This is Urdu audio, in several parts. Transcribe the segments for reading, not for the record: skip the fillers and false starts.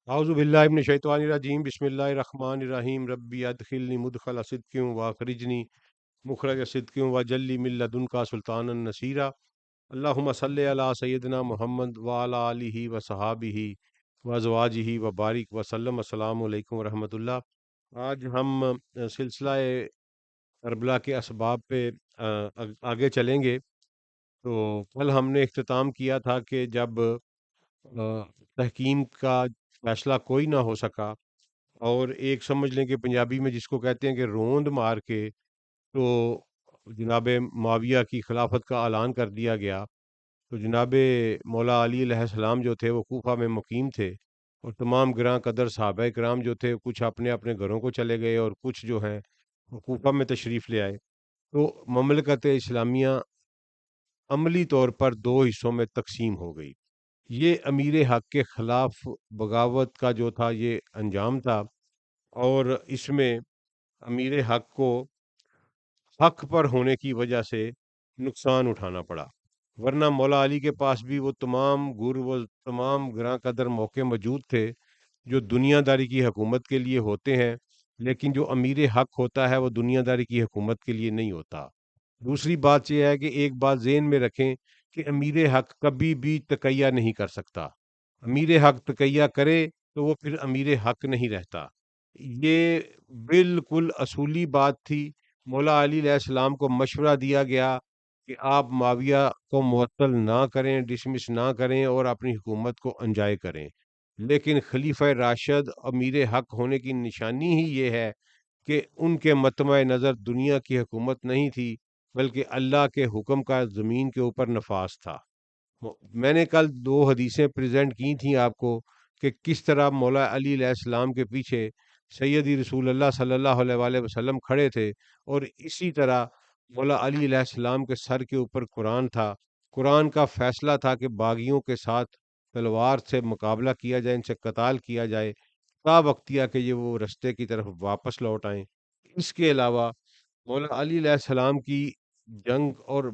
اعوذ باللہ من الشیطان الرجیم بسم اللہ الرحمن الرحیم ربی ادخلنی مدخل صدق واخرجنی مخرج صدق وجلی من لدنک سلطانا نصیرا اللہم صلی علی سیدنا محمد وعلی آلہ وصحابہ وازواجہ وبارک وسلم۔ السلام علیکم ورحمۃ اللہ۔ آج ہم سلسلہ کربلا کے اسباب پہ آگے چلیں گے۔ تو کل ہم نے اختتام کیا تھا کہ جب تحکیم کا فیصلہ کوئی نہ ہو سکا، اور ایک سمجھ لیں کہ پنجابی میں جس کو کہتے ہیں کہ روند مار کے تو جناب معاویہ کی خلافت کا اعلان کر دیا گیا، تو جناب مولا علی علیہ السلام جو تھے وہ کوفہ میں مقیم تھے، اور تمام گراں قدر صحابہ کرام جو تھے کچھ اپنے اپنے گھروں کو چلے گئے اور کچھ جو ہیں وہ کوفہ میں تشریف لے آئے۔ تو مملکت اسلامیہ عملی طور پر دو حصوں میں تقسیم ہو گئی۔ یہ امیر حق کے خلاف بغاوت کا جو تھا یہ انجام تھا، اور اس میں امیر حق کو حق پر ہونے کی وجہ سے نقصان اٹھانا پڑا، ورنہ مولا علی کے پاس بھی وہ تمام تمام گراں قدر موقع موجود تھے جو دنیا داری کی حکومت کے لیے ہوتے ہیں، لیکن جو امیر حق ہوتا ہے وہ دنیا داری کی حکومت کے لیے نہیں ہوتا۔ دوسری بات یہ ہے کہ ایک بات ذہن میں رکھیں کہ امیر حق کبھی بھی تقیہ نہیں کر سکتا۔ امیر حق تقیہ کرے تو وہ پھر امیر حق نہیں رہتا۔ یہ بالکل اصولی بات تھی۔ مولا علی علیہ السلام کو مشورہ دیا گیا کہ آپ معاویہ کو معطل نہ کریں، ڈسمس نہ کریں اور اپنی حکومت کو انجائے کریں، لیکن خلیفہ راشد امیر حق ہونے کی نشانی ہی یہ ہے کہ ان کے مطمع نظر دنیا کی حکومت نہیں تھی، بلکہ اللہ کے حکم کا زمین کے اوپر نفاذ تھا۔ میں نے کل دو حدیثیں پریزنٹ کی تھیں آپ کو کہ کس طرح مولا علی علیہ السلام کے پیچھے سیدی رسول اللہ صلی اللہ علیہ وآلہ وسلم کھڑے تھے، اور اسی طرح مولا علی علیہ السلام کے سر کے اوپر قرآن تھا۔ قرآن کا فیصلہ تھا کہ باغیوں کے ساتھ تلوار سے مقابلہ کیا جائے، ان سے قتال کیا جائے، تا وقتیہ کہ یہ وہ رستے کی طرف واپس لوٹ آئیں۔ اس کے علاوہ مولا علی علیہ السلام کی جنگ اور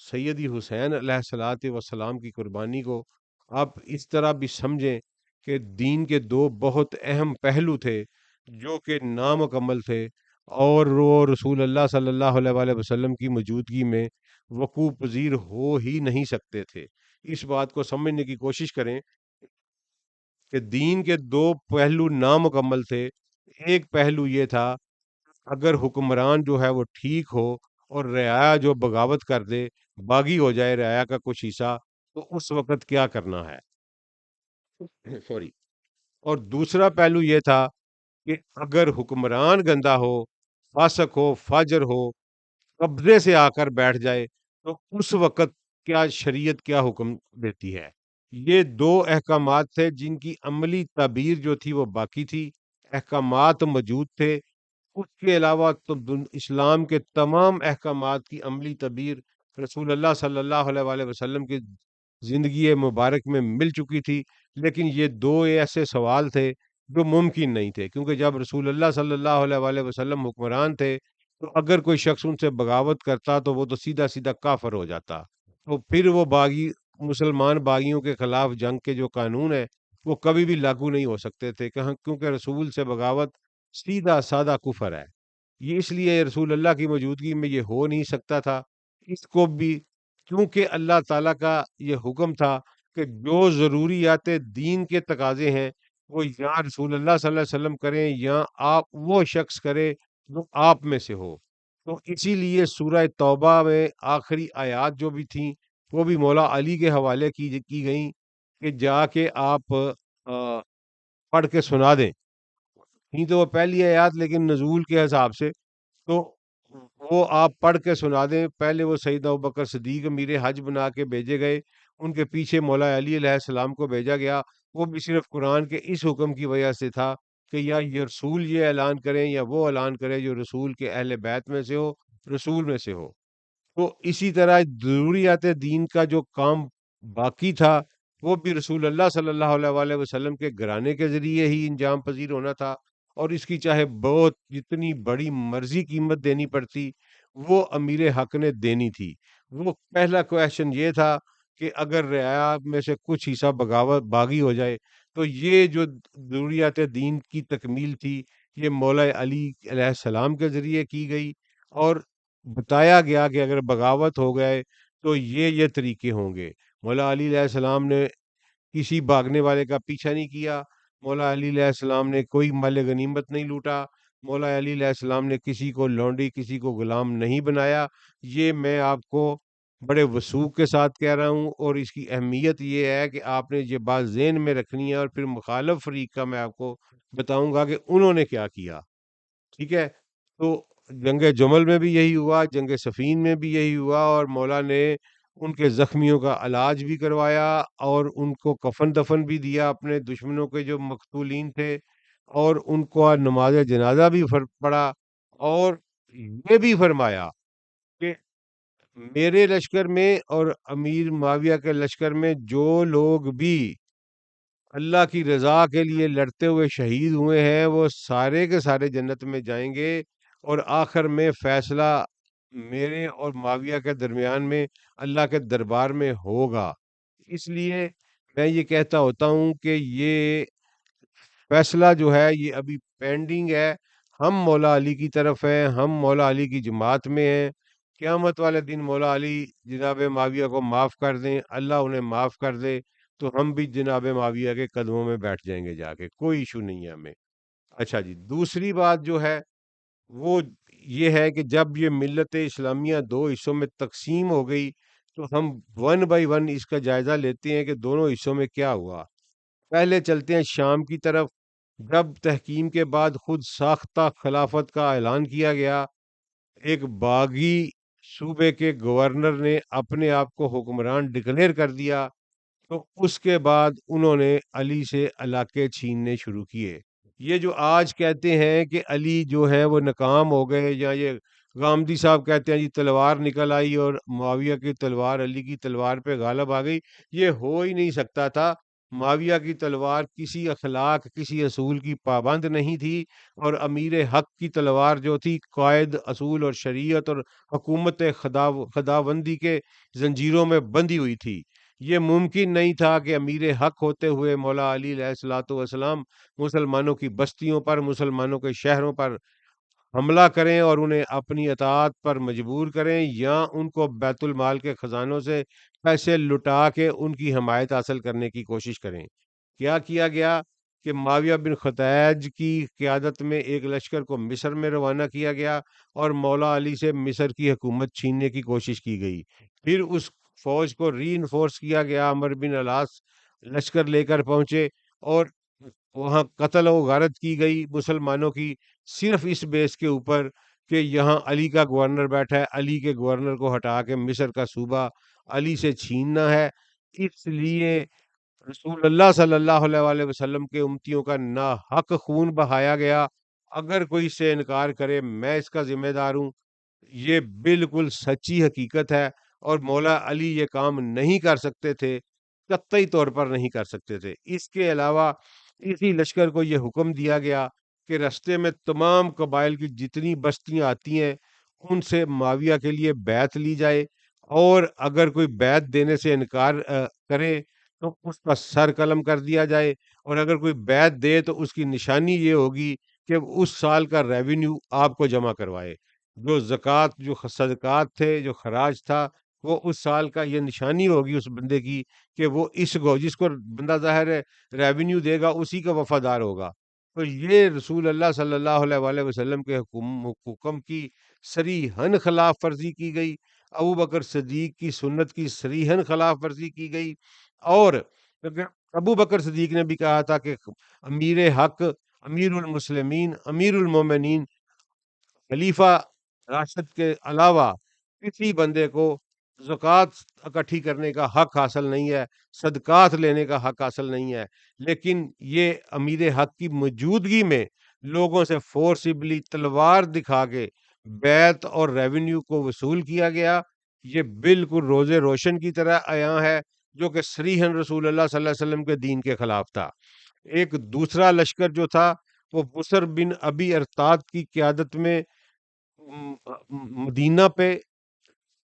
سیدی حسین علیہ الصلوۃ والسلام کی قربانی کو آپ اس طرح بھی سمجھیں کہ دین کے دو بہت اہم پہلو تھے جو کہ نامکمل تھے، اور وہ رسول اللہ صلی اللہ علیہ وآلہ وسلم کی موجودگی میں وقوع پذیر ہو ہی نہیں سکتے تھے۔ اس بات کو سمجھنے کی کوشش کریں کہ دین کے دو پہلو نامکمل تھے۔ ایک پہلو یہ تھا اگر حکمران جو ہے وہ ٹھیک ہو اور رعایا جو بغاوت کر دے، باغی ہو جائے رعایا کا کچھ حصہ، تو اس وقت کیا کرنا ہے، سوری۔ اور دوسرا پہلو یہ تھا کہ اگر حکمران گندا ہو، فاسق ہو، فاجر ہو، قبضے سے آ کر بیٹھ جائے، تو اس وقت کیا شریعت کیا حکم دیتی ہے۔ یہ دو احکامات تھے جن کی عملی تعبیر جو تھی وہ باقی تھی۔ احکامات موجود تھے، اس کے علاوہ تو اسلام کے تمام احکامات کی عملی تعبیر رسول اللہ صلی اللہ علیہ وآلہ وسلم کی زندگی مبارک میں مل چکی تھی، لیکن یہ دو ایسے سوال تھے جو ممکن نہیں تھے، کیونکہ جب رسول اللہ صلی اللہ علیہ وآلہ وسلم حکمران تھے تو اگر کوئی شخص ان سے بغاوت کرتا تو وہ تو سیدھا سیدھا کافر ہو جاتا، تو پھر وہ باغی مسلمان باغیوں کے خلاف جنگ کے جو قانون ہے وہ کبھی بھی لاگو نہیں ہو سکتے تھے، کیونکہ رسول سے بغاوت سیدھا سادہ کفر ہے۔ یہ اس لیے رسول اللہ کی موجودگی میں یہ ہو نہیں سکتا تھا۔ اس کو بھی کیونکہ اللہ تعالیٰ کا یہ حکم تھا کہ جو ضروریات دین کے تقاضے ہیں وہ یا رسول اللہ صلی اللہ علیہ وسلم کریں یا آپ وہ شخص کرے جو آپ میں سے ہو۔ تو اسی لیے سورہ توبہ میں آخری آیات جو بھی تھیں وہ بھی مولا علی کے حوالے کی گئیں کہ جا کے آپ پڑھ کے سنا دیں۔ نہیں تو وہ پہلی آیات لیکن نزول کے حساب سے تو وہ آپ پڑھ کے سنا دیں۔ پہلے وہ سیدنا ابوبکر صدیق امیر حج بنا کے بھیجے گئے، ان کے پیچھے مولا علی علیہ السلام کو بھیجا گیا، وہ بھی صرف قرآن کے اس حکم کی وجہ سے تھا کہ یا یہ رسول یہ اعلان کریں یا وہ اعلان کرے جو رسول کے اہل بیت میں سے ہو، رسول میں سے ہو۔ تو اسی طرح ضروریات دین کا جو کام باقی تھا وہ بھی رسول اللہ صلی اللہ علیہ وآلہ وسلم کے گھرانے کے ذریعے ہی انجام پذیر ہونا تھا، اور اس کی چاہے بہت جتنی بڑی مرضی قیمت دینی پڑتی وہ امیر حق نے دینی تھی۔ وہ پہلا کویشچن یہ تھا کہ اگر رعایا میں سے کچھ حصہ بغاوت باغی ہو جائے تو یہ جو ضروریات دین کی تکمیل تھی، یہ مولا علی علیہ السلام کے ذریعے کی گئی، اور بتایا گیا کہ اگر بغاوت ہو گئے تو یہ طریقے ہوں گے۔ مولا علی علیہ السلام نے کسی بھاگنے والے کا پیچھا نہیں کیا، مولا علی علیہ السلام نے کوئی مال غنیمت نہیں لوٹا، مولا علی علیہ السلام نے کسی کو لونڈی، کسی کو غلام نہیں بنایا۔ یہ میں آپ کو بڑے وثوق کے ساتھ کہہ رہا ہوں، اور اس کی اہمیت یہ ہے کہ آپ نے یہ بات ذہن میں رکھنی ہے، اور پھر مخالف فریق کا میں آپ کو بتاؤں گا کہ انہوں نے کیا کیا۔ ٹھیک ہے؟ تو جنگ جمل میں بھی یہی ہوا، جنگ صفین میں بھی یہی ہوا، اور مولا نے ان کے زخمیوں کا علاج بھی کروایا، اور ان کو کفن دفن بھی دیا، اپنے دشمنوں کے جو مقتولین تھے، اور ان کو نماز جنازہ بھی پڑھا، اور یہ بھی فرمایا کہ میرے لشکر میں اور امیر معاویہ کے لشکر میں جو لوگ بھی اللہ کی رضا کے لیے لڑتے ہوئے شہید ہوئے ہیں، وہ سارے کے سارے جنت میں جائیں گے، اور آخر میں فیصلہ میرے اور معاویہ کے درمیان میں اللہ کے دربار میں ہوگا۔ اس لیے میں یہ کہتا ہوتا ہوں کہ یہ فیصلہ جو ہے یہ ابھی پینڈنگ ہے۔ ہم مولا علی کی طرف ہیں، ہم مولا علی کی جماعت میں ہیں۔ قیامت والے دن مولا علی جناب معاویہ کو معاف کر دیں، اللہ انہیں معاف کر دے، تو ہم بھی جناب معاویہ کے قدموں میں بیٹھ جائیں گے جا کے، کوئی ایشو نہیں ہے ہمیں۔ اچھا جی، دوسری بات جو ہے وہ یہ ہے کہ جب یہ ملت اسلامیہ دو حصوں میں تقسیم ہو گئی، تو ہم ون بائی ون اس کا جائزہ لیتے ہیں کہ دونوں حصوں میں کیا ہوا۔ پہلے چلتے ہیں شام کی طرف۔ جب تحکیم کے بعد خود ساختہ خلافت کا اعلان کیا گیا، ایک باغی صوبے کے گورنر نے اپنے آپ کو حکمران ڈکلیئر کر دیا، تو اس کے بعد انہوں نے علی سے علاقے چھیننے شروع کیے۔ یہ جو آج کہتے ہیں کہ علی جو ہے وہ ناکام ہو گئے، یا یہ غامدی صاحب کہتے ہیں جی تلوار نکل آئی اور معاویہ کی تلوار علی کی تلوار پہ غالب آ گئی، یہ ہو ہی نہیں سکتا تھا۔ معاویہ کی تلوار کسی اخلاق، کسی اصول کی پابند نہیں تھی، اور امیر حق کی تلوار جو تھی قائد، اصول اور شریعت اور حکومت خداوندی کے زنجیروں میں بندھی ہوئی تھی۔ یہ ممکن نہیں تھا کہ امیر حق ہوتے ہوئے مولا علی علیہ الصلوۃ والسلام مسلمانوں کی بستیوں پر، مسلمانوں کے شہروں پر حملہ کریں اور انہیں اپنی اطاعت پر مجبور کریں، یا ان کو بیت المال کے خزانوں سے پیسے لٹا کے ان کی حمایت حاصل کرنے کی کوشش کریں۔ کیا کیا گیا کہ معاویہ بن خطیج کی قیادت میں ایک لشکر کو مصر میں روانہ کیا گیا، اور مولا علی سے مصر کی حکومت چھیننے کی کوشش کی گئی۔ پھر اس فوج کو ری انفورس کیا گیا، عمرو بن العاص لشکر لے کر پہنچے، اور وہاں قتل و غارت کی گئی مسلمانوں کی، صرف اس بیس کے اوپر کہ یہاں علی کا گورنر بیٹھا ہے، علی کے گورنر کو ہٹا کے مصر کا صوبہ علی سے چھیننا ہے۔ اس لیے رسول اللہ صلی اللہ علیہ وآلہ وسلم کے امتیوں کا ناحق خون بہایا گیا۔ اگر کوئی اس سے انکار کرے، میں اس کا ذمہ دار ہوں۔ یہ بالکل سچی حقیقت ہے، اور مولا علی یہ کام نہیں کر سکتے تھے، قطعی طور پر نہیں کر سکتے تھے۔ اس کے علاوہ اسی لشکر کو یہ حکم دیا گیا کہ رستے میں تمام قبائل کی جتنی بستیاں آتی ہیں ان سے معاویہ کے لیے بیعت لی جائے، اور اگر کوئی بیعت دینے سے انکار کرے تو اس کا سر قلم کر دیا جائے، اور اگر کوئی بیعت دے تو اس کی نشانی یہ ہوگی کہ اس سال کا ریونیو آپ کو جمع کروائے، جو زکوٰۃ، جو صدقات تھے، جو خراج تھا، وہ اس سال کا یہ نشانی ہوگی اس بندے کی کہ وہ جس کو بندہ ظاہر ہے ریونیو دے گا اسی کا وفادار ہوگا۔ تو یہ رسول اللہ صلی اللہ علیہ وآلہ وسلم کے حکم کی صریحاً خلاف ورزی کی گئی، ابو بکر صدیق کی سنت کی صریحاً خلاف ورزی کی گئی، اور ابو بکر صدیق نے بھی کہا تھا کہ امیر حق، امیر المسلمین، امیر المومنین، خلیفہ راشد کے علاوہ کسی بندے کو زکوٰۃ اکٹھی کرنے کا حق حاصل نہیں ہے، صدقات لینے کا حق حاصل نہیں ہے۔ لیکن یہ امیر حق کی موجودگی میں لوگوں سے فورسبلی تلوار دکھا کے بیعت اور ریونیو کو وصول کیا گیا، یہ بالکل روز روشن کی طرح عیاں ہے، جو کہ صریحاً رسول اللہ صلی اللہ علیہ وسلم کے دین کے خلاف تھا۔ ایک دوسرا لشکر جو تھا وہ بسر بن ابی ارتاد کی قیادت میں مدینہ پہ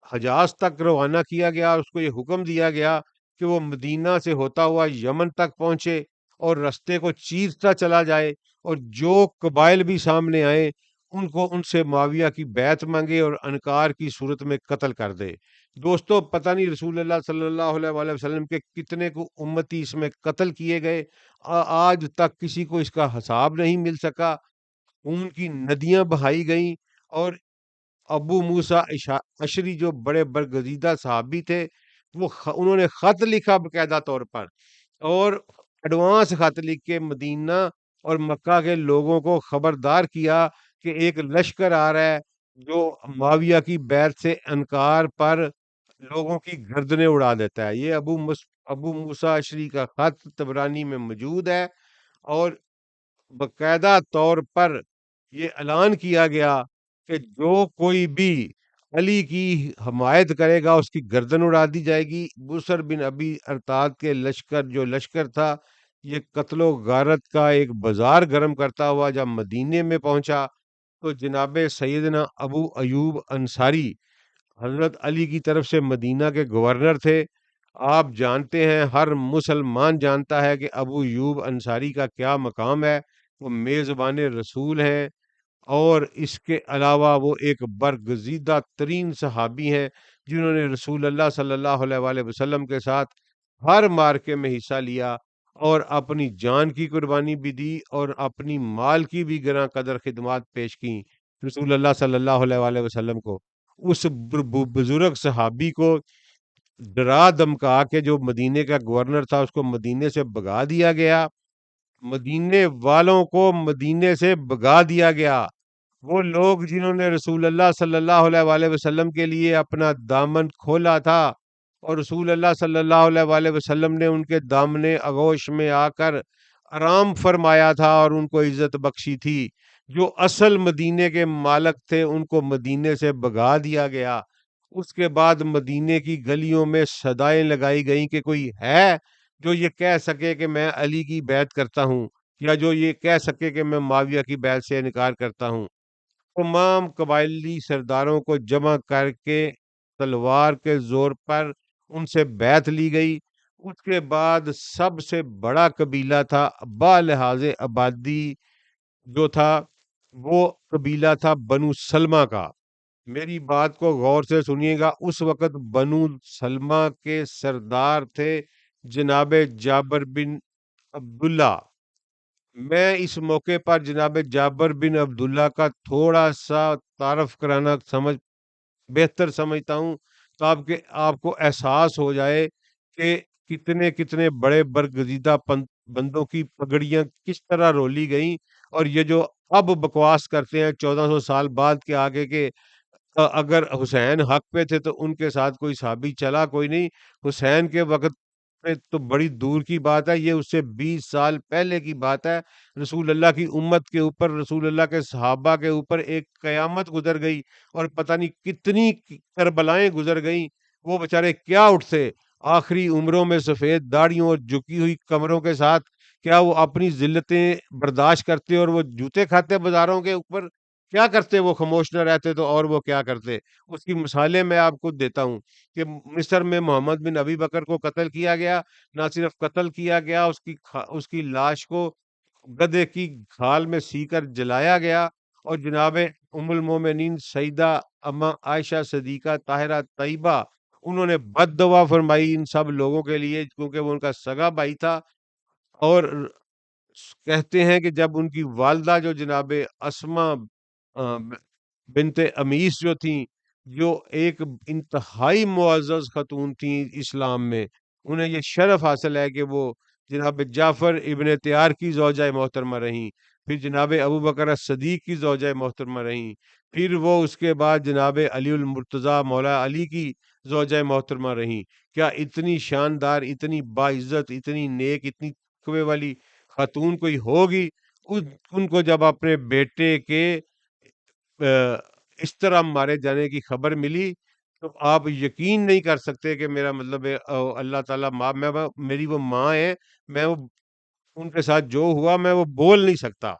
حجاز تک روانہ کیا گیا، اور اس کو یہ حکم دیا گیا کہ وہ مدینہ سے ہوتا ہوا یمن تک پہنچے، اور رستے کو چیرتا چلا جائے، اور جو قبائل بھی سامنے آئے ان سے معاویہ کی بیعت مانگے اور انکار کی صورت میں قتل کر دے۔ دوستو پتہ نہیں رسول اللہ صلی اللہ علیہ وآلہ وسلم کے کتنے کو امتی اس میں قتل کیے گئے، آج تک کسی کو اس کا حساب نہیں مل سکا، خون کی ندیاں بہائی گئیں، اور ابو موسیٰ اشری جو بڑے برگزیدہ صحابی تھے، انہوں نے خط لکھا باقاعدہ طور پر، اور ایڈوانس خط لکھ کے مدینہ اور مکہ کے لوگوں کو خبردار کیا کہ ایک لشکر آ رہا ہے جو معاویہ کی بیعت سے انکار پر لوگوں کی گردنیں اڑا دیتا ہے۔ یہ ابو موسیٰ اشری کا خط طبرانی میں موجود ہے، اور باقاعدہ طور پر یہ اعلان کیا گیا کہ جو کوئی بھی علی کی حمایت کرے گا اس کی گردن اڑا دی جائے گی۔ بسر بن ابی ارتاد کے لشکر تھا، یہ قتل و غارت کا ایک بازار گرم کرتا ہوا جب مدینے میں پہنچا تو جناب سیدنا ابو ایوب انصاری حضرت علی کی طرف سے مدینہ کے گورنر تھے۔ آپ جانتے ہیں، ہر مسلمان جانتا ہے کہ ابو ایوب انصاری کا کیا مقام ہے، وہ میزبان رسول ہیں، اور اس کے علاوہ وہ ایک برگزیدہ ترین صحابی ہیں جنہوں نے رسول اللہ صلی اللہ علیہ وآلہ وسلم کے ساتھ ہر مارکے میں حصہ لیا، اور اپنی جان کی قربانی بھی دی اور اپنی مال کی بھی گراں قدر خدمات پیش کی رسول اللہ صلی اللہ علیہ وآلہ وسلم کو۔ اس بزرگ صحابی کو ڈرا دمکا کے جو مدینے کا گورنر تھا اس کو مدینے سے بھگا دیا گیا، مدینے والوں کو مدینے سے بھگا دیا گیا۔ وہ لوگ جنہوں نے رسول اللہ صلی اللہ علیہ وآلہ وسلم کے لیے اپنا دامن کھولا تھا، اور رسول اللہ صلی اللہ علیہ وآلہ وسلم نے ان کے دامن آغوش میں آ کر آرام فرمایا تھا اور ان کو عزت بخشی تھی، جو اصل مدینے کے مالک تھے ان کو مدینے سے بھگا دیا گیا۔ اس کے بعد مدینے کی گلیوں میں صدائیں لگائی گئیں کہ کوئی ہے جو یہ کہہ سکے کہ میں علی کی بیعت کرتا ہوں، یا جو یہ کہہ سکے کہ میں معاویہ کی بیعت سے انکار کرتا ہوں۔ تمام قبائلی سرداروں کو جمع کر کے تلوار کے زور پر ان سے بیعت لی گئی۔ اس کے بعد سب سے بڑا قبیلہ تھا بالحاظ آبادی جو تھا، وہ قبیلہ تھا بنو سلمہ کا۔ میری بات کو غور سے سنیے گا، اس وقت بنو سلمہ کے سردار تھے جناب جابر بن عبداللہ۔ میں اس موقع پر جناب جابر بن عبداللہ کا تھوڑا سا تعارف کرانا بہتر سمجھتا ہوں، تو آپ کو احساس ہو جائے کہ کتنے کتنے بڑے برگزیدہ بندوں کی پگڑیاں کس طرح رولی گئیں، اور یہ جو اب بکواس کرتے ہیں 1400 سال بعد کے آگے کے، اگر حسین حق پہ تھے تو ان کے ساتھ کوئی صحابی چلا کوئی نہیں، حسین کے وقت میں تو بڑی دور کی بات ہے، یہ اس سے 20 سال پہلے کی بات ہے۔ رسول اللہ کی امت کے اوپر، رسول اللہ کے صحابہ کے اوپر ایک قیامت گزر گئی، اور پتہ نہیں کتنی کربلائیں گزر گئیں۔ وہ بیچارے کیا اٹھتے آخری عمروں میں سفید داڑھیوں اور جھکی ہوئی کمروں کے ساتھ، کیا وہ اپنی ذلتیں برداشت کرتے اور وہ جوتے کھاتے بازاروں کے اوپر؟ کیا کرتے؟ وہ خاموش نہ رہتے تو اور وہ کیا کرتے؟ اس کی مثالیں میں آپ کو دیتا ہوں کہ مصر میں محمد بن ابی بکر کو قتل کیا گیا، نہ صرف قتل کیا گیا، اس کی لاش کو گدھے کی کھال میں سی کر جلایا گیا، اور جناب ام المومنین سیدہ اما عائشہ صدیقہ طاہرہ طیبہ، انہوں نے بد دعا فرمائی ان سب لوگوں کے لیے کیونکہ وہ ان کا سگا بھائی تھا۔ اور کہتے ہیں کہ جب ان کی والدہ جو جناب اسما بنت امیس جو تھیں، جو ایک انتہائی معزز خاتون تھیں اسلام میں، انہیں یہ شرف حاصل ہے کہ وہ جناب جعفر ابن تیار کی زوجہ محترمہ رہیں، پھر جناب ابو بکر صدیق کی زوجہ محترمہ رہیں، پھر وہ اس کے بعد جناب علی المرتضیٰ مولا علی کی زوجہ محترمہ رہیں۔ کیا اتنی شاندار، اتنی باعزت، اتنی نیک، اتنی تقوی والی خاتون کوئی ہوگی؟ ان کو جب اپنے بیٹے کے اس طرح مارے جانے کی خبر ملی تو آپ یقین نہیں کر سکتے کہ میرا مطلب ہے اللہ تعالیٰ میری وہ ماں ہے، میں وہ ان کے ساتھ جو ہوا میں وہ بول نہیں سکتا،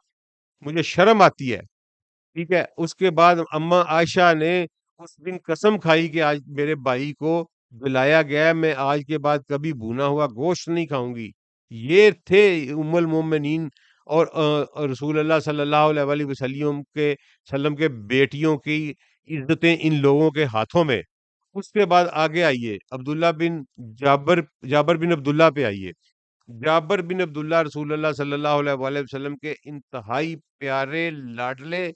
مجھے شرم آتی ہے۔ ٹھیک ہے، اس کے بعد اما عائشہ نے اس دن قسم کھائی کہ آج میرے بھائی کو بلایا گیا ہے، میں آج کے بعد کبھی بھونا ہوا گوشت نہیں کھاؤں گی۔ یہ تھے ام المومنین اور رسول اللہ صلی اللہ علیہ وسلم کے بیٹیوں کی عزتیں ان لوگوں کے ہاتھوں میں۔ اس کے بعد آگے آئیے عبداللہ بن جابر بن عبداللہ پہ آئیے۔ جابر بن عبداللہ رسول اللہ صلی اللہ علیہ وسلم کے انتہائی پیارے، لاڈلے،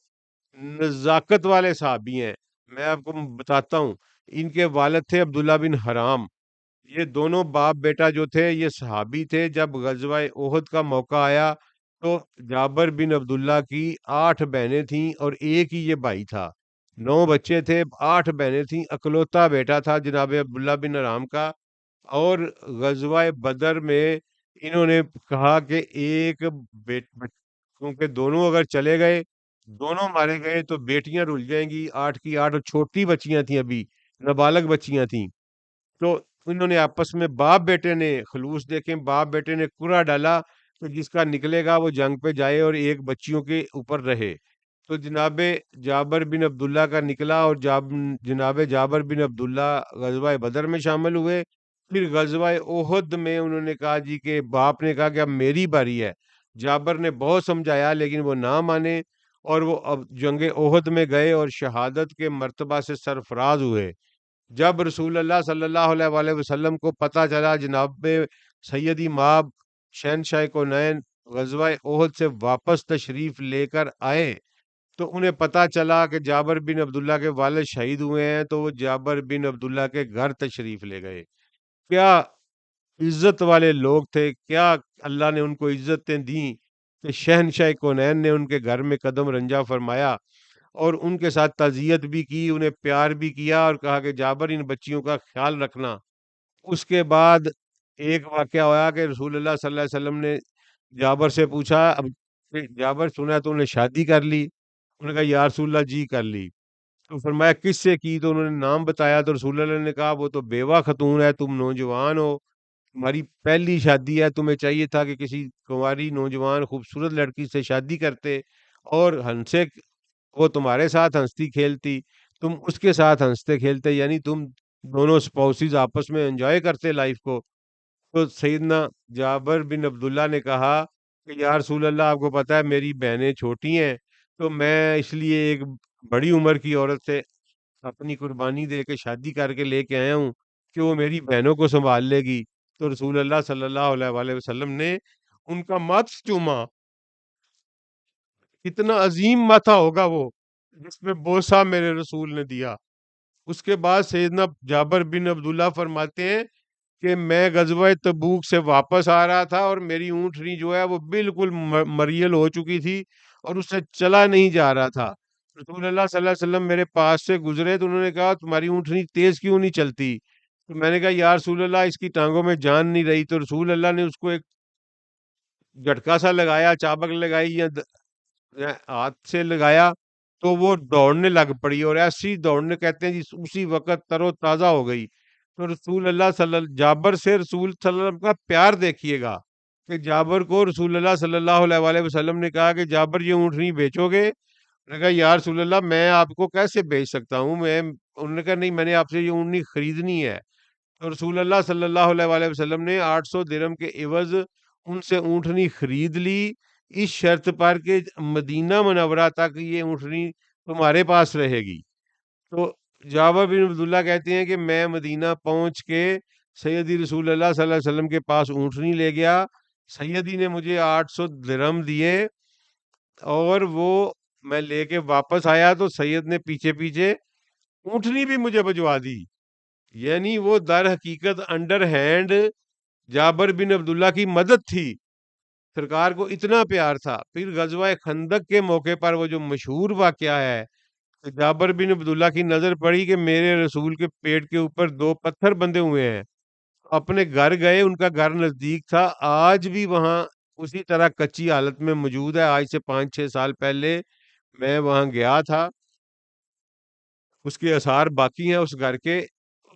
نزاکت والے صحابی ہیں۔ میں آپ کو بتاتا ہوں، ان کے والد تھے عبداللہ بن حرام۔ یہ دونوں باپ بیٹا جو تھے یہ صحابی تھے۔ جب غزوہ احد کا موقع آیا تو جابر بن عبداللہ کی 8 بہنیں تھیں اور ایک ہی یہ بھائی تھا، 9 بچے تھے، 8 بہنیں تھیں، اکلوتا بیٹا تھا جناب عبداللہ بن حرام کا۔ اور غزوہ بدر میں انہوں نے کہا کہ ایک کیونکہ دونوں اگر چلے گئے، دونوں مارے گئے تو بیٹیاں رل جائیں گی، 8 کی 8، اور چھوٹی بچیاں تھیں، ابھی نابالغ بچیاں تھیں۔ تو انہوں نے آپس میں باپ بیٹے نے خلوص دیکھیں، باپ بیٹے نے قرعہ ڈالا کہ جس کا نکلے گا وہ جنگ پہ جائے اور ایک بچیوں کے اوپر رہے۔ تو جناب جابر بن عبداللہ کا نکلا اور جناب جابر بن عبداللہ غزوہ بدر میں شامل ہوئے۔ پھر غزوہ احد میں انہوں نے کہا جی کہ باپ نے کہا کہ اب میری باری ہے۔ جابر نے بہت سمجھایا لیکن وہ نہ مانے، اور وہ اب جنگ احد میں گئے اور شہادت کے مرتبہ سے سرفراز ہوئے۔ جب رسول اللہ صلی اللہ علیہ وسلم کو پتہ چلا جناب سیدی ماب شہنشاہ کونین غزوہ احد سے واپس تشریف لے کر آئے، تو انہیں پتہ چلا کہ جابر بن عبداللہ کے والد شہید ہوئے ہیں، تو وہ جابر بن عبداللہ کے گھر تشریف لے گئے۔ کیا عزت والے لوگ تھے، کیا اللہ نے ان کو عزتیں دیں کہ شہنشاہ کونین نے ان کے گھر میں قدم رنجہ فرمایا اور ان کے ساتھ تعزیت بھی کی، انہیں پیار بھی کیا اور کہا کہ جابر ان بچیوں کا خیال رکھنا۔ اس کے بعد ایک واقعہ ہوا کہ رسول اللہ صلی اللہ علیہ وسلم نے جابر سے پوچھا، اب جابر سنا تو انہیں شادی کر لی؟ انہوں نے کہا یا رسول اللہ جی کر لی۔ تو فرمایا کس سے کی؟ تو انہوں نے نام بتایا، تو رسول اللہ نے کہا وہ تو بیوہ خاتون ہے، تم نوجوان ہو، تمہاری پہلی شادی ہے، تمہیں چاہیے تھا کہ کسی کنواری نوجوان خوبصورت لڑکی سے شادی کرتے اور ہنسے، وہ تمہارے ساتھ ہنستی کھیلتی، تم اس کے ساتھ ہنستے کھیلتے، یعنی تم دونوں سپاؤسز آپس میں انجوائے کرتے لائف کو۔ تو سیدنا جابر بن عبداللہ نے کہا کہ یا رسول اللہ آپ کو پتہ ہے میری بہنیں چھوٹی ہیں، تو میں اس لیے ایک بڑی عمر کی عورت سے اپنی قربانی دے کے شادی کر کے لے کے آیا ہوں کہ وہ میری بہنوں کو سنبھال لے گی۔ تو رسول اللہ صلی اللہ علیہ وسلم نے ان کا ماتھ چوما۔ کتنا عظیم ماتھا ہوگا وہ جس میں بوسہ میرے رسول نے دیا۔ اس کے بعد سیدنا جابر بن عبداللہ فرماتے ہیں کہ میں غزوہ تبوک سے واپس آ رہا تھا اور میری اونٹنی جو ہے وہ بالکل مریل ہو چکی تھی اور اس سے چلا نہیں جا رہا تھا۔ رسول اللہ صلی اللہ علیہ وسلم میرے پاس سے گزرے تو انہوں نے کہا تمہاری اونٹنی تیز کیوں نہیں چلتی؟ تو میں نے کہا یا رسول اللہ اس کی ٹانگوں میں جان نہیں رہی۔ تو رسول اللہ نے اس کو ایک جھٹکا سا لگایا، چابک لگائی یا ہاتھ سے لگایا تو وہ دوڑنے لگ پڑی، اور ایسی دوڑنے کہتے ہیں جی اسی وقت تر و تازہ ہو گئی۔ تو رسول اللہ جابر سے رسول صلی اللہ علیہ وسلم کا پیار دیکھیے گا کہ جابر کو رسول اللہ صلی اللہ علیہ وسلم نے کہا کہ جابر یہ اونٹنی بیچو گے؟ نے کہا یا رسول اللہ میں آپ کو کیسے بیچ سکتا ہوں، انہوں نے کہا نہیں میں نے آپ سے یہ اونٹنی خریدنی ہے۔ تو رسول اللہ صلی اللہ علیہ وسلم نے 800 درہم کے عوض ان سے اونٹنی خرید لی، اس شرط پر کہ مدینہ منورہ تک یہ اونٹنی تمہارے پاس رہے گی۔ تو جابر بن عبداللہ کہتے ہیں کہ میں مدینہ پہنچ کے سیدی رسول اللہ صلی اللہ علیہ وسلم کے پاس اونٹنی لے گیا، سیدی نے مجھے 800 درہم دیے اور وہ میں لے کے واپس آیا تو سید نے پیچھے پیچھے اونٹنی بھی مجھے بھجوا دی۔ یعنی وہ در حقیقت انڈر ہینڈ جابر بن عبداللہ کی مدد تھی، سرکار کو اتنا پیار تھا۔ پھر غزوہ خندق کے موقع پر وہ جو مشہور واقعہ ہے کہ جابر بن عبداللہ کی نظر پڑی کہ میرے رسول کے پیٹ کے اوپر 2 پتھر بندھے ہوئے ہیں، اپنے گھر گئے، ان کا گھر نزدیک تھا، آج بھی وہاں اسی طرح کچی حالت میں موجود ہے۔ آج سے 5-6 سال پہلے میں وہاں گیا تھا، اس کے آثار باقی ہیں اس گھر کے۔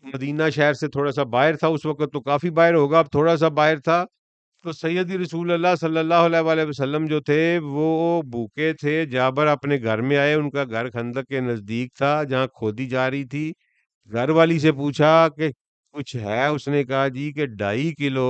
مدینہ شہر سے تھوڑا سا باہر تھا، اس وقت تو کافی باہر ہوگا، اب تھوڑا سا باہر تھا۔ تو سیدی رسول اللہ صلی اللہ علیہ وسلم جو تھے وہ بھوکے تھے، جابر اپنے گھر میں آئے، ان کا گھر خندق کے نزدیک تھا جہاں کھودی جا رہی تھی۔ گھر والی سے پوچھا کہ کچھ ہے؟ اس نے کہا جی کہ 2.5 کلو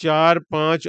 4 5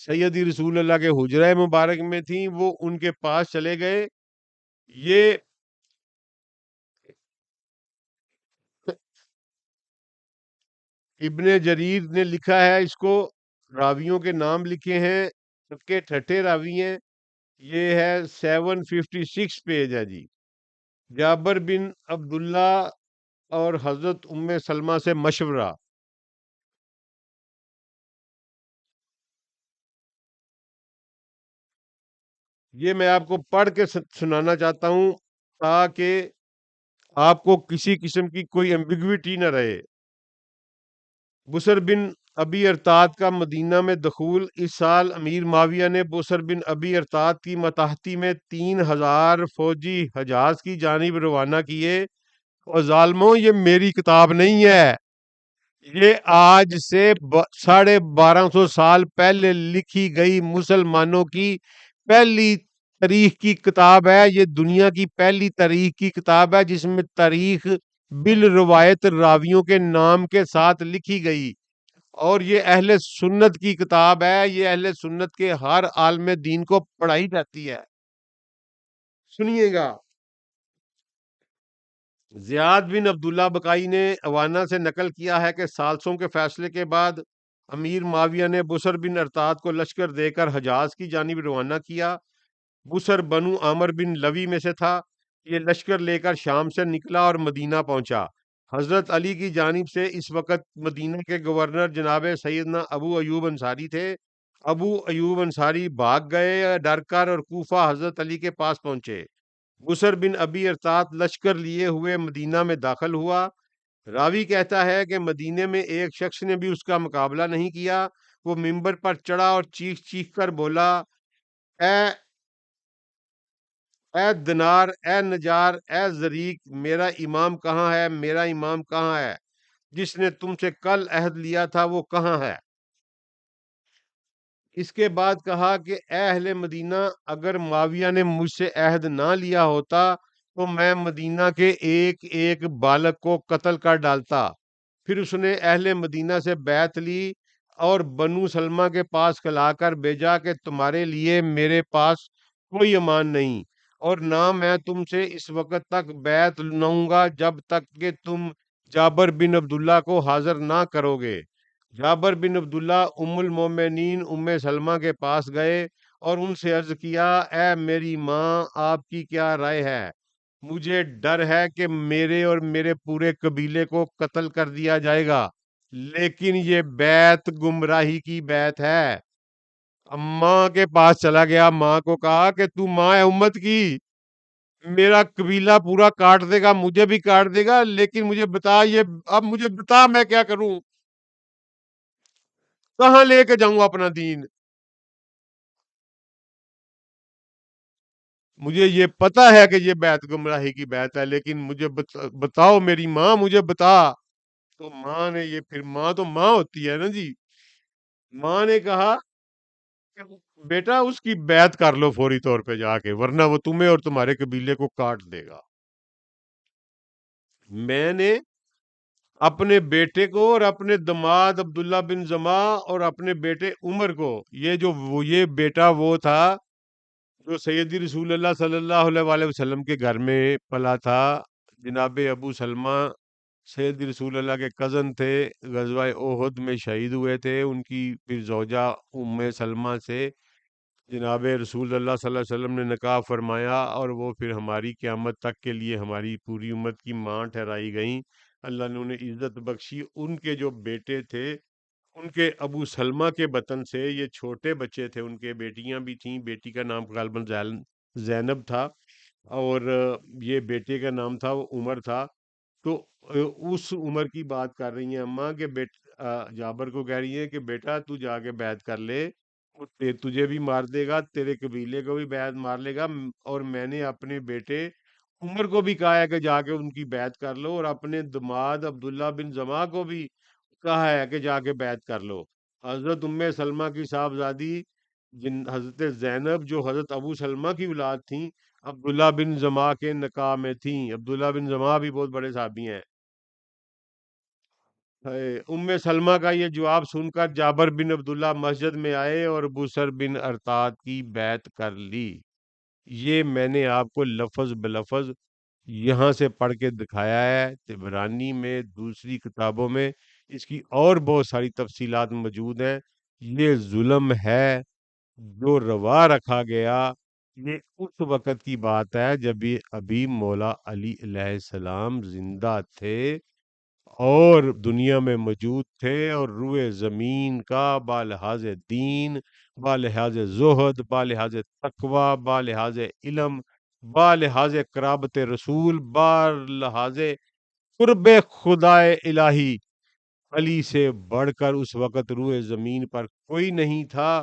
سیدی رسول اللہ کے حجرہ مبارک میں تھیں، وہ ان کے پاس چلے گئے. یہ ابن جریر نے لکھا ہے اس کو، راویوں کے نام لکھے ہیں، سب کے ٹھٹھے راوی ہیں. یہ ہے 756 پیج ہے جی. جابر بن عبداللہ اور حضرت ام سلمہ سے مشورہ. یہ میں آپ کو پڑھ کے سنانا چاہتا ہوں تاکہ آپ کو کسی قسم کی کوئی ایمبیگوٹی نہ رہے. بسر بن ابی ارتاد کا مدینہ میں دخول. اس سال امیر معاویہ نے بسر بن ابی ارتاد کی متحدی میں 3000 فوجی حجاز کی جانب روانہ کیے. اور ظالموں، یہ میری کتاب نہیں ہے، یہ آج سے 1250 سال پہلے لکھی گئی مسلمانوں کی پہلی تاریخ کی کتاب ہے. یہ دنیا کی پہلی تاریخ کی کتاب ہے جس میں تاریخ بالروایت راویوں کے نام کے ساتھ لکھی گئی. اور یہ اہل سنت کی کتاب ہے، یہ اہل سنت کے ہر عالم دین کو پڑھائی جاتی ہے. سنیے گا. زیاد بن عبداللہ بقائی نے عوانہ سے نقل کیا ہے کہ سالسوں کے فیصلے کے بعد امیر معاویہ نے بسر بن ارتاد کو لشکر دے کر حجاز کی جانب روانہ کیا. بسر بنو عامر بن لوی میں سے تھا. یہ لشکر لے کر شام سے نکلا اور مدینہ پہنچا. حضرت علی کی جانب سے اس وقت مدینہ کے گورنر جناب سیدنا ابو ایوب انصاری تھے. ابو ایوب انصاری بھاگ گئے ڈر کر اور کوفہ حضرت علی کے پاس پہنچے. بسر بن ابی ارتاد لشکر لیے ہوئے مدینہ میں داخل ہوا. راوی کہتا ہے کہ مدینے میں ایک شخص نے بھی اس کا مقابلہ نہیں کیا. وہ ممبر پر چڑھا اور چیخ چیخ کر بولا، اے اے دنار، اے نجار، اے زریق، میرا امام کہاں ہے؟ میرا امام کہاں ہے؟ جس نے تم سے کل عہد لیا تھا وہ کہاں ہے؟ اس کے بعد کہا کہ اے اہل مدینہ، اگر معاویہ نے مجھ سے عہد نہ لیا ہوتا تو میں مدینہ کے ایک ایک بالغ کو قتل کر ڈالتا. پھر اس نے اہل مدینہ سے بیعت لی اور بنو سلمہ کے پاس کھلا کر بھیجا کہ تمہارے لیے میرے پاس کوئی امان نہیں، اور نہ میں تم سے اس وقت تک بیعت لوں گا جب تک کہ تم جابر بن عبداللہ کو حاضر نہ کرو گے. جابر بن عبداللہ ام المومنین ام سلمہ کے پاس گئے اور ان سے عرض کیا، اے میری ماں، آپ کی کیا رائے ہے؟ مجھے ڈر ہے کہ میرے اور میرے پورے قبیلے کو قتل کر دیا جائے گا، لیکن یہ بیعت گمراہی کی بیعت ہے. ماں کے پاس چلا گیا، ماں کو کہا کہ تو ماں ہے امت کی، میرا قبیلہ پورا کاٹ دے گا، مجھے بھی کاٹ دے گا، لیکن مجھے بتا، یہ اب مجھے بتا میں کیا کروں، کہاں لے کے جاؤں اپنا دین؟ مجھے یہ پتا ہے کہ یہ بیعت گمراہی کی بیعت ہے، لیکن مجھے بتاؤ میری ماں، مجھے بتا. تو ماں نے یہ، پھر ماں تو ماں ہوتی ہے نا جی. ماں نے کہا کہ بیٹا اس کی بیعت کر لو فوری طور پہ جا کے، ورنہ وہ تمہیں اور تمہارے قبیلے کو کاٹ دے گا. میں نے اپنے بیٹے کو اور اپنے دماد عبداللہ بن زما اور اپنے بیٹے عمر کو، یہ بیٹا وہ تھا جو سیدی رسول اللہ صلی اللہ علیہ وآلہ وسلم کے گھر میں پلا تھا. جناب ابو سلمہ سیدی رسول اللہ کے کزن تھے، غزوہ احد میں شہید ہوئے تھے. ان کی پھر زوجہ ام سلمہ سے جناب رسول اللہ صلی اللہ علیہ وسلم نے نکاح فرمایا، اور وہ پھر ہماری قیامت تک کے لیے ہماری پوری امت کی ماں ٹھہرائی گئیں. اللہ نے انہیں عزت بخشی. ان کے جو بیٹے تھے، ان کے ابو سلمہ کے بطن سے یہ چھوٹے بچے تھے، ان کے بیٹیاں بھی تھیں. بیٹی کا نام غالباً زینب تھا، اور یہ بیٹے کا نام تھا وہ عمر تھا. تو اس عمر کی بات کر رہی ہیں اماں کہ جابر کو کہہ رہی ہیں کہ بیٹا تو جا کے بیعت کر لے، تجھے بھی مار دے گا، تیرے قبیلے کو بھی بیعت مار لے گا. اور میں نے اپنے بیٹے عمر کو بھی کہا ہے کہ جا کے ان کی بیعت کر لو، اور اپنے دماد عبداللہ بن زما کو بھی کہا ہے کہ جا کے بیعت کر لو. حضرت ام سلمہ کی صاحبزادی حضرت زینب جو حضرت ابو سلمہ کی اولاد تھیں، عبداللہ بن زما کے نکاح میں تھیں. عبداللہ بن زما بھی بہت بڑے صحابی ہیں. ام سلمہ کا یہ جواب سن کر جابر بن عبداللہ مسجد میں آئے اور بسر بن ارتاد کی بیعت کر لی۔ یہ میں نے آپ کو لفظ بلفظ یہاں سے پڑھ کے دکھایا ہے، عبرانی میں دوسری کتابوں میں اس کی اور بہت ساری تفصیلات موجود ہیں۔ یہ ظلم ہے جو روا رکھا گیا، یہ اس وقت کی بات ہے جب یہ ابھی مولا علی علیہ السلام زندہ تھے اور دنیا میں موجود تھے، اور روئے زمین کا بالحاظ دین، بالحاظ زہد، بالحاظ تقوی، بالحاظ علم، بالحاظ قرابت رسول، بالحاظ قرب خدا الہی، علی سے بڑھ کر اس وقت روئے زمین پر کوئی نہیں تھا۔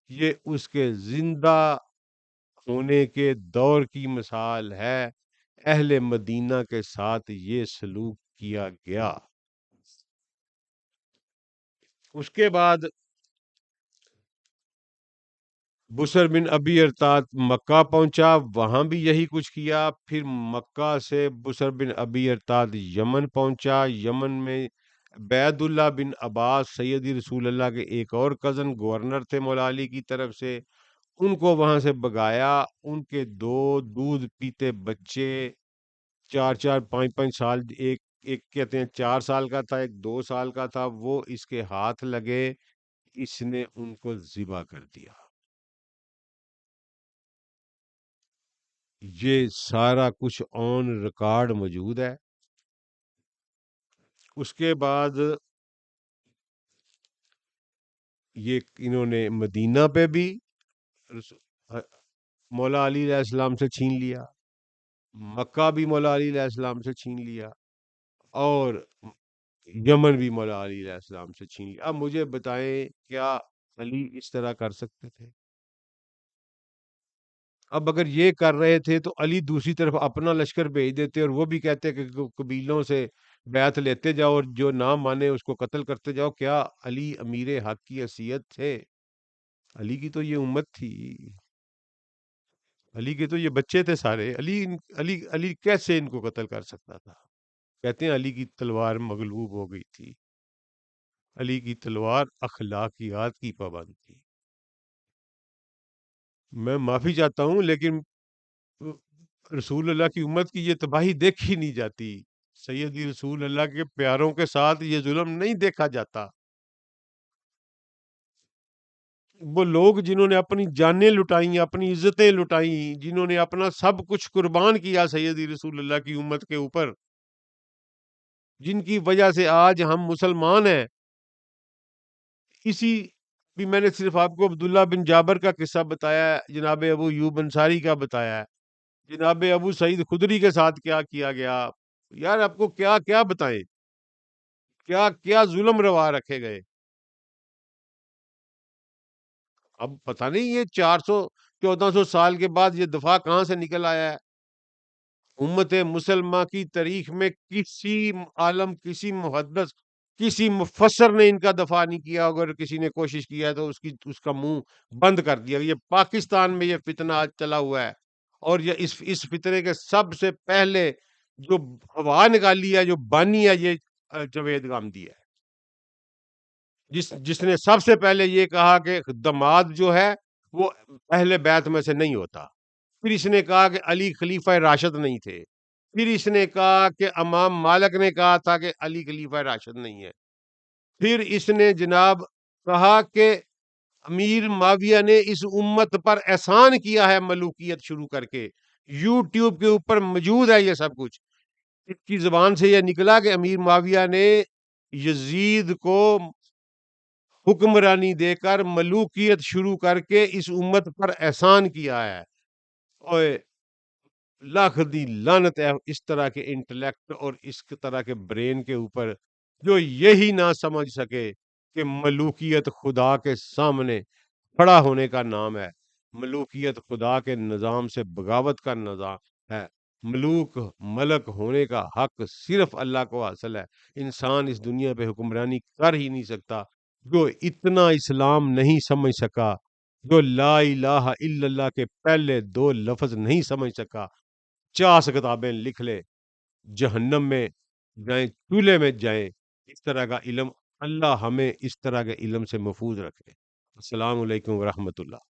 یہ اس کے زندہ ہونے کے دور کی مثال ہے۔ اہل مدینہ کے ساتھ یہ سلوک کیا گیا۔ اس کے بعد بسر بن ابی ارتاد مکہ پہنچا، وہاں بھی یہی کچھ کیا۔ پھر مکہ سے بسر بن ابی ارتاد یمن پہنچا، یمن میں عبید اللہ بن عباس سیدی رسول اللہ کے ایک اور کزن گورنر تھے مولا علی کی طرف سے، ان کو وہاں سے بگایا۔ ان کے دو دودھ پیتے بچے 4 4 5 5 سال، ایک ایک کہتے ہیں 4 سال کا تھا، ایک 2 سال کا تھا، وہ اس کے ہاتھ لگے، اس نے ان کو ذبح کر دیا۔ یہ سارا کچھ آن ریکارڈ موجود ہے۔ اس کے بعد یہ انہوں نے مدینہ پہ بھی مولا علی علیہ السلام سے چھین لیا، مکہ بھی مولا علی علیہ السلام سے چھین لیا، اور یمن بھی مولا علی علیہ السلام سے چھین لیا۔ اب مجھے بتائیں کیا علی اس طرح کر سکتے تھے؟ اب اگر یہ کر رہے تھے تو علی دوسری طرف اپنا لشکر بھیج دیتے اور وہ بھی کہتے کہ قبیلوں سے بیعت لیتے جاؤ اور جو نہ مانے اس کو قتل کرتے جاؤ۔ کیا علی امیر حق کی حیثیت تھے؟ علی کی تو یہ امت تھی، علی کے تو یہ بچے تھے سارے، علی کیسے ان کو قتل کر سکتا تھا؟ کہتے ہیں علی کی تلوار مغلوب ہو گئی تھی، علی کی تلوار اخلاقیات کی پابند تھی۔ میں معافی چاہتا ہوں لیکن رسول اللہ کی امت کی یہ تباہی دیکھی نہیں جاتی، سیدی رسول اللہ کے پیاروں کے ساتھ یہ ظلم نہیں دیکھا جاتا۔ وہ لوگ جنہوں نے اپنی جانیں لٹائیں، اپنی عزتیں لٹائیں، جنہوں نے اپنا سب کچھ قربان کیا سیدی رسول اللہ کی امت کے اوپر، جن کی وجہ سے آج ہم مسلمان ہیں، اسی بھی میں نے صرف آپ کو عبداللہ بن جابر کا قصہ بتایا ہے، جناب ابو ایوب انصاری کا بتایا ہے، جناب ابو سعید خدری کے ساتھ کیا کیا گیا۔ یار آپ کو کیا کیا بتائیں، کیا کیا ظلم روا رکھے گئے۔ اب پتہ نہیں یہ 400 1400 سال کے بعد یہ دفاع کہاں سے نکل آیا ہے۔ امت مسلمہ کی تاریخ میں کسی عالم، کسی محدث، کسی مفسر نے ان کا دفاع نہیں کیا۔ اگر کسی نے کوشش کیا ہے تو اس کا منہ بند کر دیا۔ یہ پاکستان میں یہ فتنہ آج چلا ہوا ہے، اور یہ اس فتنے کے سب سے پہلے جو ہوا نکالی ہے، جو بانی ہے، یہ جاوید گامدی ہے، جس نے سب سے پہلے یہ کہا کہ دماد جو ہے وہ اہل بیت میں سے نہیں ہوتا۔ پھر اس نے کہا کہ علی خلیفہ راشد نہیں تھے۔ پھر اس نے کہا کہ امام مالک نے کہا تھا کہ علی خلیفہ راشد نہیں ہے۔ پھر اس نے جناب کہا کہ امیر معاویہ نے اس امت پر احسان کیا ہے ملوکیت شروع کر کے۔ یوٹیوب کے اوپر موجود ہے یہ سب کچھ۔ اس کی زبان سے یہ نکلا کہ امیر معاویہ نے یزید کو حکمرانی دے کر ملوکیت شروع کر کے اس امت پر احسان کیا ہے۔ اور لاکھ دی لعنت ہے اس طرح کے انٹلیکٹ اور اس طرح کے برین کے اوپر، جو یہی نہ سمجھ سکے کہ ملوکیت خدا کے سامنے کھڑا ہونے کا نام ہے، ملوکیت خدا کے نظام سے بغاوت کا نظام ہے۔ ملک ہونے کا حق صرف اللہ کو حاصل ہے۔ انسان اس دنیا پہ حکمرانی کر ہی نہیں سکتا جو اتنا اسلام نہیں سمجھ سکا، جو لا الہ الا اللہ کے پہلے 2 لفظ نہیں سمجھ سکا۔ 50 کتابیں لکھ لے، جہنم میں جائیں، چولہے میں جائیں، اس طرح کا علم، اللہ ہمیں اس طرح کے علم سے محفوظ رکھے۔ السلام علیکم ورحمۃ اللہ۔